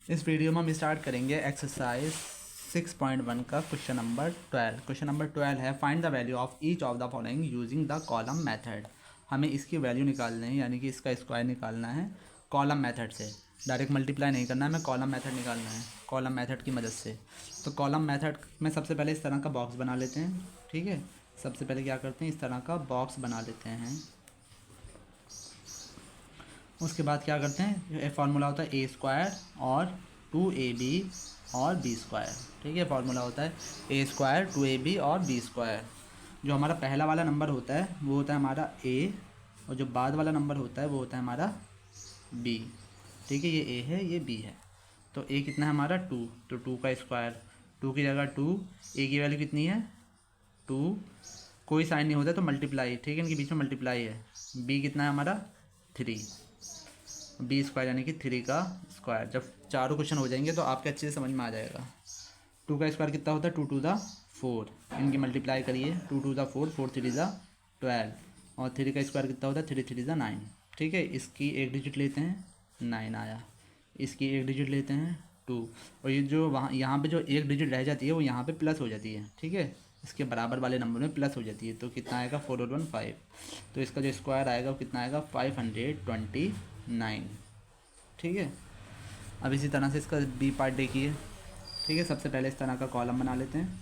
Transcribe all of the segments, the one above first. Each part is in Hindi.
इस वीडियो में हम स्टार्ट करेंगे एक्सरसाइज 6.1 का क्वेश्चन नंबर 12। क्वेश्चन नंबर 12 है find the value of each of the following using the column method. हमें इसकी वैल्यू निकालनी है, यानी कि इसका स्क्वायर निकालना है कॉलम मेथड से। डायरेक्ट मल्टीप्लाई नहीं करना है, हमें कॉलम मेथड निकालना है कॉलम मेथड की मदद से। तो कॉलम मेथड में सबसे पहले इस तरह का बॉक्स बना लेते हैं। ठीक है, सबसे पहले क्या करते हैं, इस तरह का बॉक्स बना लेते हैं। उसके बाद क्या करते हैं, ये फार्मूला होता है ए स्क्वायर और 2ab और बी स्क्वायर। ठीक है, फार्मूला होता है ए स्क्वायर 2ab और बी स्क्वायर। जो हमारा पहला वाला नंबर होता है वो होता है हमारा ए, और जो बाद वाला नंबर होता है वो होता है हमारा बी। ठीक है, ये ए है ये बी है। तो ए कितना है हमारा 2, तो 2 का स्क्वायर, 2 की जगह 2, ए की वैल्यू कितनी है 2, कोई साइन नहीं होता तो मल्टीप्लाई। ठीक है, इनके बीच में मल्टीप्लाई है। बी कितना है हमारा 3, बी स्क्वायर यानी कि 3 का स्क्वायर। जब चारों क्वेश्चन हो जाएंगे तो आपके अच्छे से समझ में आ जाएगा। 2 का स्क्वायर कितना होता है 2 टू द 4, इनकी मल्टीप्लाई करिए 2 टू द 4, 4 3 द 12, और 3 का स्क्वायर कितना होता है 3 3 द 9। ठीक है, इसकी एक डिजिट लेते हैं 9 आया, इसकी एक डिजिट लेते हैं 2, और ये जो वहाँ यहाँ पे जो एक डिजिट रह जाती है वो यहाँ पे प्लस हो जाती है। ठीक है, इसके बराबर वाले नंबर में प्लस हो जाती है, तो कितना आएगा 4 और 1 5। तो इसका जो स्क्वायर आएगा वो कितना आएगा 529। ठीक है, अब इसी तरह से इसका बी पार्ट देखिए। ठीक है, सबसे पहले इस तरह का कॉलम बना लेते हैं।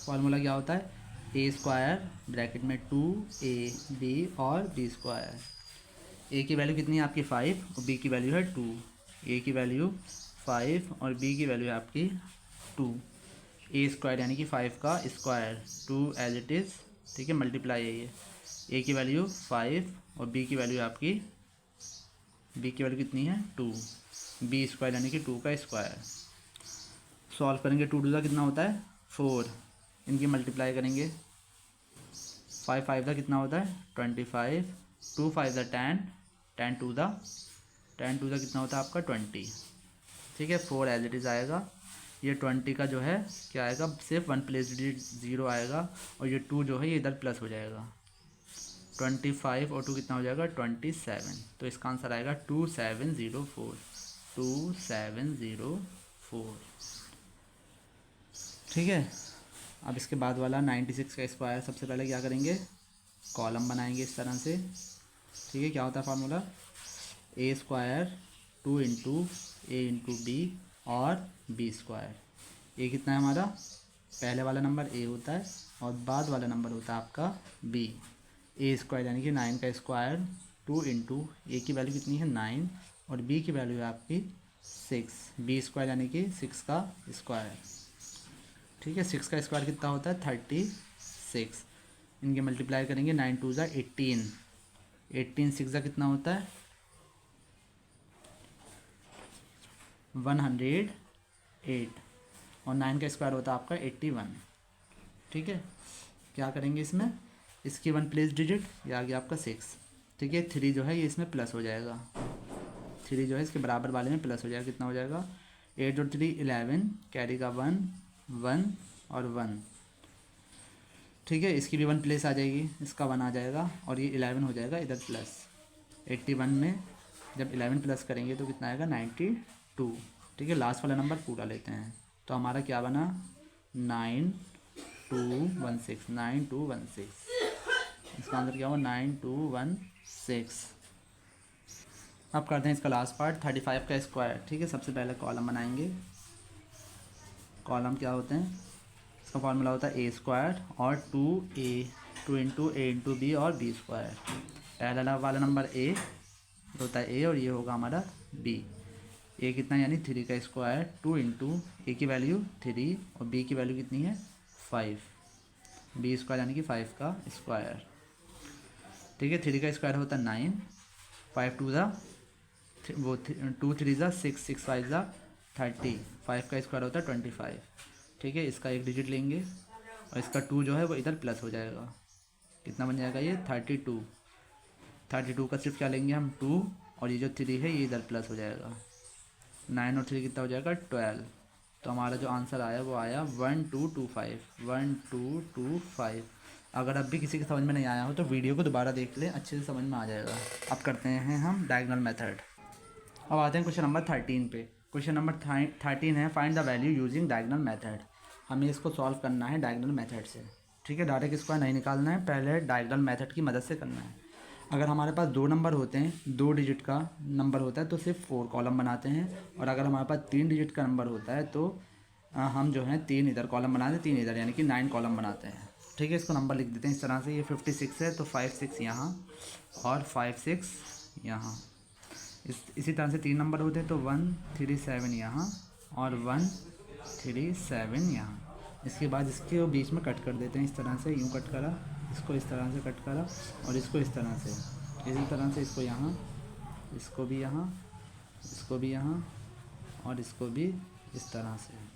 फॉर्मूला क्या होता है ए स्क्वायर ब्रैकेट में 2ab और बी स्क्वायर। ए की वैल्यू कितनी है आपकी 5 और बी की वैल्यू है 2। ए की वैल्यू 5 और बी की वैल्यू है आपकी 2। ए स्क्वायर यानी कि 5 का स्क्वायर 2 एज इट इज़। ठीक है, मल्टीप्लाई है ये। ए की वैल्यू 5 और बी की वैल्यू आपकी, बी की वैल्यू कितनी है 2, बी स्क्वायर यानी कि 2 का स्क्वायर। सॉल्व करेंगे 2 टू ज़ा कितना होता है 4, इनकी मल्टीप्लाई करेंगे 5 5 का कितना होता है 25, 2 5 ज़ा 10, 10 टू ज़ा कितना होता है आपका 20। ठीक है, 4 एज इट इज़ आएगा। ये 20 का जो है क्या आएगा, सिर्फ 1 प्लेस डिजिट 0 आएगा, और ये 2 जो है ये इधर प्लस हो जाएगा। 25 और 2 कितना हो जाएगा 27। तो इसका आंसर आएगा 2704, 2704। ठीक है, अब इसके बाद वाला 96 का स्क्वायर, सबसे पहले क्या करेंगे कॉलम बनाएंगे इस तरह से। ठीक है, क्या होता है फार्मूला ए स्क्वायर 2 इंटू ए इंटू बी और बी स्क्वायर। ए कितना है हमारा, पहले वाला नंबर ए होता है और बाद वाला नंबर होता है आपका बी। ए स्क्वायर यानी कि 9 का स्क्वायर 2 इंटू ए की वैल्यू कितनी है 9 और बी की वैल्यू है आपकी 6, बी स्क्वायर यानी कि 6 का स्क्वायर। ठीक है, 6 का स्क्वायर कितना होता है 36, इनके मल्टीप्लाई करेंगे 9 टू ज़ा 18, 18 6 ज़ा कितना होता है 108, और 9 का स्क्वायर होता है आपका 81। ठीक है, क्या करेंगे इसमें, इसकी 1 प्लेस डिजिट, ये आ गया आपका 6। ठीक है, 3 जो है ये इसमें प्लस हो जाएगा, 3 जो है इसके बराबर वाले में प्लस हो जाएगा, कितना हो जाएगा 8 और 3 11, कैरी का 1 1 और 1। ठीक है, इसकी भी 1 प्लेस आ जाएगी, इसका 1 आ जाएगा, और ये 11 हो जाएगा इधर प्लस। 81 में जब 11 प्लस करेंगे तो कितना आएगा 92। ठीक है, लास्ट वाला नंबर पूरा लेते हैं, तो हमारा क्या बना 9216, 9216। इसका आंसर क्या हुआ 9216। अब करते हैं इसका लास्ट पार्ट 35 का स्क्वायर। ठीक है, सबसे पहले कॉलम बनाएंगे। कॉलम क्या होते हैं, इसका फार्मूला होता है ए स्क्वायर और 2 इंटू ए इंटू बी और बी स्क्वायर। पहला वाला नंबर ए होता है ए और ये होगा हमारा बी। ए कितना यानी 3 का स्क्वायर 2 इंटू ए की वैल्यू 3 और बी की वैल्यू कितनी है 5, बी स्क्वायर यानी कि 5 का स्क्वायर। ठीक है, 3 का स्क्वायर होता है 9, 5 टू ज़ा वो 2 3 ज़ा 6, 6 5 ज़ा 30, 5 का स्क्वायर होता है 25। ठीक है, इसका एक डिजिट लेंगे और इसका 2 जो है वो इधर प्लस हो जाएगा, कितना बन जाएगा ये 32। 32 का सिर्फ क्या लेंगे हम 2, और ये जो 3 है ये इधर प्लस हो जाएगा, 9 और 3 कितना हो जाएगा 12। तो हमारा जो आंसर आया वो आया 1225, 1225। अगर अब भी किसी के समझ में नहीं आया हो तो वीडियो को दोबारा देख लें, अच्छे से समझ में आ जाएगा। अब करते हैं हम डायगोनल मेथड। अब आते हैं क्वेश्चन नंबर 13 पे। क्वेश्चन नंबर 13 है find the value using diagonal method. हमें इसको सॉल्व करना है डायगोनल मेथड से। ठीक है, डायरेक्ट स्क्वायर नहीं निकालना है, पहले डायगोनल मेथड की मदद से करना है। अगर हमारे पास दो नंबर होते हैं, 2 डिजिट का नंबर होता है तो सिर्फ 4 कॉलम बनाते हैं, और अगर हमारे पास 3 डिजिट का नंबर होता है तो हम जो है 3 इधर कॉलम बनाते हैं, 3 इधर, यानी कि 9 कॉलम बनाते हैं। ठीक है, इसको नंबर लिख देते हैं इस तरह से। ये 56 है तो 5 6 यहाँ और 5 6 यहाँ। इसी तरह से 3 नंबर होते हैं तो 1 3 7 यहाँ और 1 3 7 यहाँ। इसके बाद इसके बीच में कट कर देते हैं इस तरह से, यूँ कट करा, इसको इस तरह से कट करा और इसको इस तरह से, इसी तरह से इसको यहाँ, इसको भी यहाँ, इसको भी यहाँ और इसको भी इस तरह से।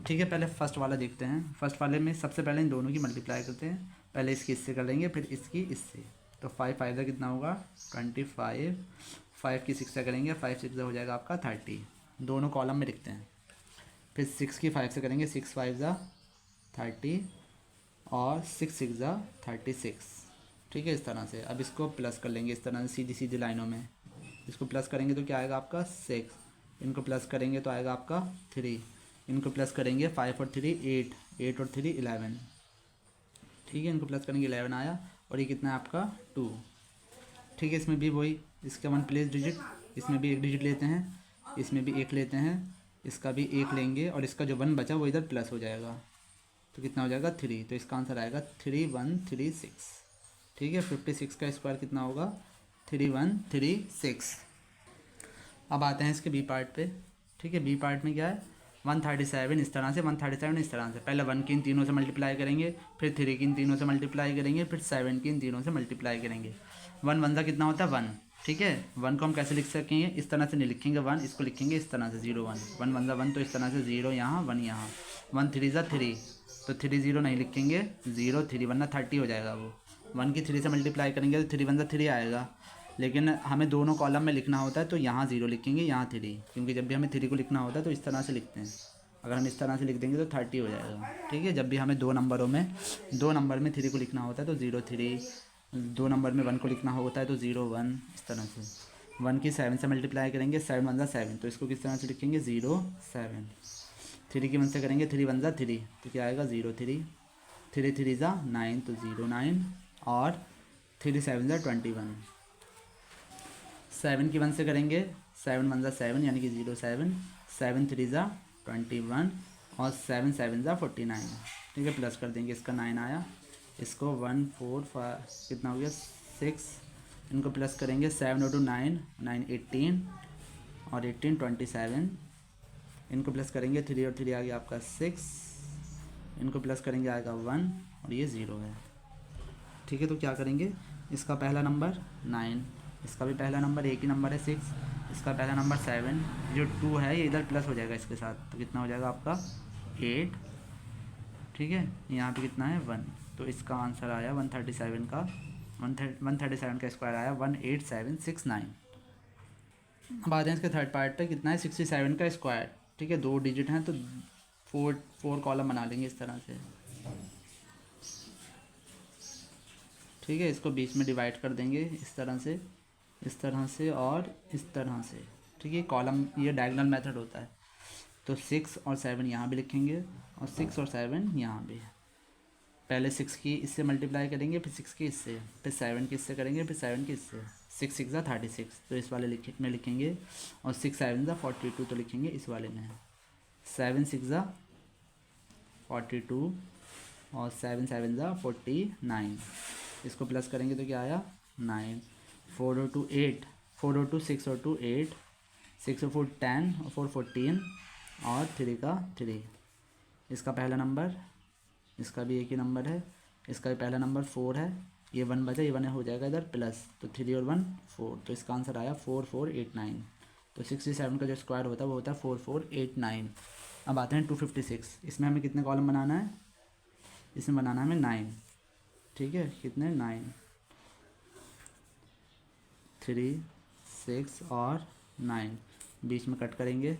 ठीक है, पहले फर्स्ट वाला देखते हैं। फर्स्ट वाले में सबसे पहले इन दोनों की मल्टीप्लाई करते हैं। पहले इसकी इससे कर लेंगे, फिर इसकी इससे। तो 5 5 का कितना होगा 25, 5 की 6 से करेंगे, 5 6 हो जाएगा आपका 30। दोनों कॉलम में लिखते हैं। फिर 6 की 5 से करेंगे, 6 5 30 और 6 6 36। ठीक है, इस तरह से। अब इसको प्लस कर लेंगे इस तरह से सीधी सीधी लाइनों में। इसको प्लस करेंगे तो क्या आएगा आपका 6, इनको प्लस करेंगे तो आएगा आपका 3, इनको प्लस करेंगे 5 और 3 8, 8 और 3 11। ठीक है, इनको प्लस करेंगे 11 आया, और ये कितना है आपका 2। ठीक है, इसमें भी वही, इसका 1 प्लेस डिजिट, इसमें भी 1 डिजिट लेते हैं, इसमें भी 1 लेते हैं, इसका भी 1 लेंगे, और इसका जो 1 बचा वो इधर प्लस हो जाएगा तो कितना हो जाएगा 3। तो इसका आंसर आएगा 3136। ठीक है, 56 का स्क्वायर कितना होगा 3136। अब आते हैं इसके बी पार्ट पे। ठीक है, बी पार्ट में क्या है 137 इस तरह से, 137 इस तरह से। पहले 1 की इन तीनों से मल्टीप्लाई करेंगे, फिर 3 की इन तीनों से मल्टीप्लाई करेंगे, फिर 7 की इन तीनों से मल्टीप्लाई करेंगे। 1 1 कितना होता है 1। ठीक है, 1 को हम कैसे लिख सकेंगे, इस तरह से नहीं लिखेंगे 1, इसको लिखेंगे इस तरह से 0 1 1 1 1, तो इस तरह से 0 यहाँ 1 यहाँ। 1 3 3, तो 3 0 नहीं लिखेंगे 0 3, वरना 30 हो जाएगा वो। 1 की 3 से मल्टीप्लाई करेंगे तो 3 1 3 आएगा, लेकिन हमें दोनों कॉलम में लिखना होता है तो यहाँ 0 लिखेंगे, यहाँ 3, क्योंकि जब भी हमें 3 को लिखना होता है तो इस तरह से लिखते हैं। अगर हम इस तरह से लिख देंगे तो 30 हो जाएगा। ठीक है, जब भी हमें दो नंबर में 3 को लिखना होता है तो 0 3, 2 नंबर में 1 को लिखना होता है तो 0 1, इस तरह से। 1 की 7 से मल्टीप्लाई करेंगे, 7 1 7, तो इसको किस तरह से लिखेंगे 0 7। 3 की 1 से करेंगे, 3 1 3, तो क्या आएगा 0 3, 3 3 9, तो 0 9, और 3 7 21। 7 की 1 से करेंगे, 7 1 7, यानी कि 0 7, 7 3 21, और 7 7 49। ठीक है, प्लस कर देंगे, इसका 9 आया, इसको 1 4 5 कितना हो गया 6, इनको प्लस करेंगे, 7 और 2 9 9 18, और 18 27, इनको प्लस करेंगे, 3 और 3 आ गया आपका 6, इनको प्लस करेंगे आएगा 1, और ये 0 है। ठीक है, तो क्या करेंगे, इसका पहला नंबर 9, इसका भी पहला नंबर एक ही नंबर है 6, इसका पहला नंबर 7, जो 2 है ये इधर प्लस हो जाएगा इसके साथ, तो कितना हो जाएगा आपका 8। ठीक है, यहाँ पे कितना है 1, तो इसका आंसर आया 137 का 137 का स्क्वायर आया 18769। अब आते हैं इसके थर्ड पार्ट पे, कितना है 67 का स्क्वायर। ठीक है, 2 डिजिट हैं तो 4 कॉलम बना लेंगे इस तरह से। ठीक है, इसको बीच में डिवाइड कर देंगे इस तरह से, इस तरह से और इस तरह से। ठीक है, कॉलम ये डायगोनल मेथड होता है। तो 6 और 7 यहाँ भी लिखेंगे, और 6 और 7 यहाँ भी। पहले 6 की इससे मल्टीप्लाई करेंगे, फिर 6 की इससे, फिर 7 की इससे करेंगे, फिर 7 की इससे। 6 6 36, तो इस वाले में लिखेंगे, और 6 7 42, तो लिखेंगे इस वाले में। 7 6 42, और 7 7 49, इसको प्लस करेंगे तो क्या आया 9। 4 और 2 8, 4 और 2 6 और 2 8, 6 और 4 10, और 4 14, और 3 का 3। इसका पहला नंबर, इसका भी एक ही नंबर है, इसका भी पहला नंबर 4 है, ये 1 बचा, ये 1 हो जाएगा इधर प्लस, तो 3 और 1 4, तो इसका आंसर आया 4489। तो 67 का जो स्क्वायर होता है वो होता है 4489। अब आते हैं 256। इसमें हमें कितने कॉलम बनाना है, इसमें बनाना है हमें 9। ठीक है, कितने 9, 3 6 और 9, बीच में कट करेंगे।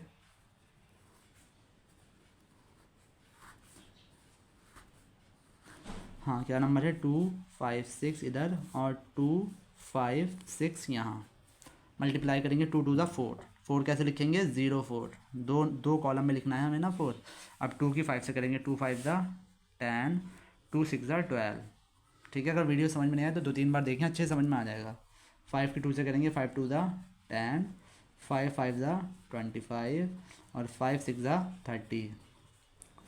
हाँ, क्या नंबर है 2 5 6 इधर, और 2 5 6 यहाँ। मल्टीप्लाई करेंगे 2 2 ज़ा 4, 4 कैसे लिखेंगे 0 4, दो कॉलम में लिखना है हमें ना 4। अब 2 की 5 से करेंगे 2 5 ज़ा 10, 2 6 ज़ा 12। ठीक है, अगर वीडियो समझ में नहीं आए तो 2 3 बार देखें, अच्छे समझ में आ जाएगा। 5 की 2 से करेंगे 5 2 ज़ा 10, 5 5 ज़ा 25 और 5 6 ज़ा 30,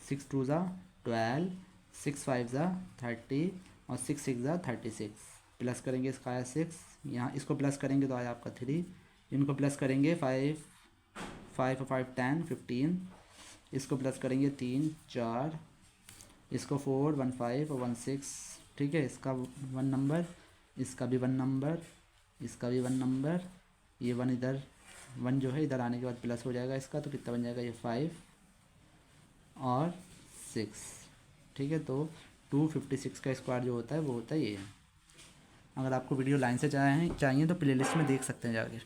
6 2 ज़ा 12, 6 5 ज़ा 30 और 6 6 ज़ा 36। प्लस करेंगे इसका आया 6, यहाँ इसको प्लस करेंगे तो आया आपका 3, इनको प्लस करेंगे 5 5 5 10 15, इसको प्लस करेंगे 3 4, इसको 4 1 5 और 1 6। ठीक है, इसका 1 नंबर, इसका भी 1 नंबर, इसका भी 1 नंबर, ये 1 इधर, 1 जो है इधर आने के बाद प्लस हो जाएगा इसका, तो कितना बन जाएगा ये 5 और 6। ठीक है, तो 256 का स्क्वायर जो होता है वो होता है ये। अगर आपको वीडियो लाइन से चाहिए तो प्लेलिस्ट में देख सकते हैं जाके।